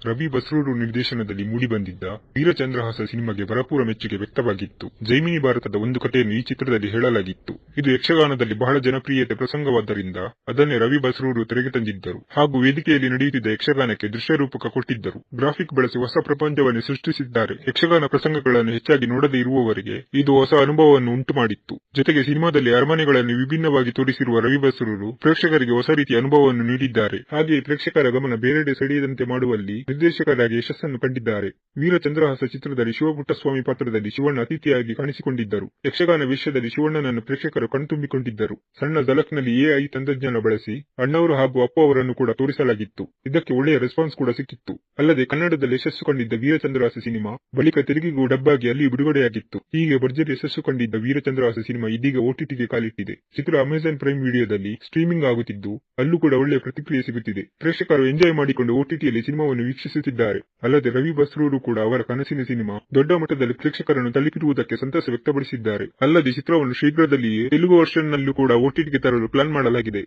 ರವಿ ಬಸ್ರೂರು ನಿರ್ದೇಶನದಲ್ಲಿ ಮೂಡಿಬಂದಿದ್ದ ವೀರಚಂದ್ರಹಾಸ ಸಿನಿಮಾಗೆ ಭರಪೂರ ಮೆಚ್ಚುಗೆ ವ್ಯಕ್ತವಾಗಿತ್ತು. ಜೈಮಿನಿ ಭಾರತದ ಒಂದು ಕಥೆಯನ್ನು ಈ ಚಿತ್ರದಲ್ಲಿ ಹೇಳಲಾಗಿತ್ತು. ಇದು ಯಕ್ಷಗಾನದಲ್ಲಿ ಬಹಳ ಜನಪ್ರಿಯತೆ ಪ್ರಸಂಗವಾದ್ದರಿಂದ ಅದನ್ನೇ ರವಿ ಬಸ್ರೂರು ತೆರೆಗೆ ತಂದಿದ್ದರು ಹಾಗೂ ವೇದಿಕೆಯಲ್ಲಿ ನಡೆಯುತ್ತಿದ್ದ ಯಕ್ಷಗಾನಕ್ಕೆ ದೃಶ್ಯರೂಪಕ ಕೊಟ್ಟಿದ್ದರು. ಗ್ರಾಫಿಕ್ ಬಳಸಿ ಹೊಸ ಪ್ರಪಂಚವನ್ನು ಸೃಷ್ಟಿಸಿದ್ದಾರೆ. ಯಕ್ಷಗಾನ ಪ್ರಸಂಗಗಳನ್ನು ಹೆಚ್ಚಾಗಿ ನೋಡದೇ ಇರುವವರಿಗೆ ಇದು ಹೊಸ ಅನುಭವವನ್ನು ಉಂಟು ಮಾಡಿತ್ತು. ಜೊತೆಗೆ ಸಿನಿಮಾದಲ್ಲಿ ಅರಮನೆಗಳನ್ನು ವಿಭಿನ್ನವಾಗಿ ತೋರಿಸಿರುವ ರವಿ ಬಸ್ರೂರು ಪ್ರೇಕ್ಷಕರಿಗೆ ಹೊಸ ರೀತಿಯ ಅನುಭವವನ್ನು ನೀಡಿದ್ದಾರೆ. ಹಾಗೆಯೇ ಪ್ರೇಕ್ಷಕರ ಗಮನ ಬೇರೆಡೆ ಸೆಳೆಯದಂತೆ ಮಾಡುವಲ್ಲಿ ನಿರ್ದೇಶಕರಾಗಿ ಯಶಸ್ಸನ್ನು ಕಂಡಿದ್ದಾರೆ. ವೀರಚಂದ್ರಹಾಸ ಚಿತ್ರದಲ್ಲಿ ಶಿವಪುಟ್ಟಸ್ವಾಮಿ ಪಾತ್ರದಲ್ಲಿ ಶಿವಣ್ಣ ಅತಿಥಿಯಾಗಿ ಕಾಣಿಸಿಕೊಂಡಿದ್ದರು. ಯಕ್ಷಗಾನ ವೇಷದಲ್ಲಿ ಶಿವಣ್ಣನನ್ನು ಪ್ರೇಕ್ಷಕರು ಕಣ್ತುಂಬಿಕೊಂಡಿದ್ದರು. ಸಣ್ಣ ಝಲಕ್ನಲ್ಲಿ ಎಐ ತಂತ್ರಜ್ಞಾನ ಬಳಸಿ ಅಣ್ಣವರು ಹಾಗೂ ಅಪ್ಪು ಅವರನ್ನು ಕೂಡ ತೋರಿಸಲಾಗಿತ್ತು. ಇದಕ್ಕೆ ಒಳ್ಳೆಯ ರೆಸ್ಪಾನ್ಸ್ ಕೂಡ ಸಿಕ್ಕಿತ್ತು. ಅಲ್ಲದೆ ಕನ್ನಡದಲ್ಲಿ ಯಶಸ್ಸು ಕಂಡಿದ್ದ ವೀರಚಂದ್ರಹಾಸ ಸಿನಿಮಾ ಬಳಿಕ ತೆಲುಗಿಗೂ ಡಬ್ ಆಗಿ ಅಲ್ಲಿ ಬಿಡುಗಡೆಯಾಗಿತ್ತು. ಹೀಗೆ ಭರ್ಜರಿ ಯಶಸ್ಸು ಕಂಡಿದ್ದ ವೀರಚಂದ್ರಹಾಸ ಸಿನಿಮಾ ಇದೀಗ OTTಗೆ ಕಾಲಿಟ್ಟಿದೆ. ಚಿತ್ರ ಅಮೆಜಾನ್ ಪ್ರೈಮ್ ವಿಡಿಯೋದಲ್ಲಿ ಸ್ಟ್ರೀಮಿಂಗ್ ಆಗುತ್ತಿದ್ದು ಅಲ್ಲೂ ಕೂಡ ಒಳ್ಳೆಯ ಪ್ರತಿಕ್ರಿಯೆ ಸಿಗುತ್ತಿದೆ. ಪ್ರೇಕ್ಷಕರು ಎಂಜಾಯ್ ಮಾಡಿಕೊಂಡು OTTಯಲ್ಲಿ ಸಿನಿಮಾವನ್ನು ವೀಕ್ಷಿಸುತ್ತಿದ್ದಾರೆ. ಅಲ್ಲದೆ ರವಿ ಬಸ್ರೂರು ಕೂಡ ಅವರ ಕನಸಿನ ಸಿನಿಮಾ ದೊಡ್ಡ ಮಟ್ಟದಲ್ಲಿ ಪ್ರೇಕ್ಷಕರನ್ನು ತಲುಪಿರುವುದಕ್ಕೆ ಸಂತಸ ವ್ಯಕ್ತಪಡಿಸಿದ್ದಾರೆ. ಅಲ್ಲದೆ ಚಿತ್ರವನ್ನು ಶೀಘ್ರದಲ್ಲಿಯೇ ತೆಲುಗು ವರ್ಷನ್ ನಲ್ಲೂ ಕೂಡ OTTಗೆ ತರಲು ಪ್ಲಾನ್ ಮಾಡಲಾಗಿದೆ.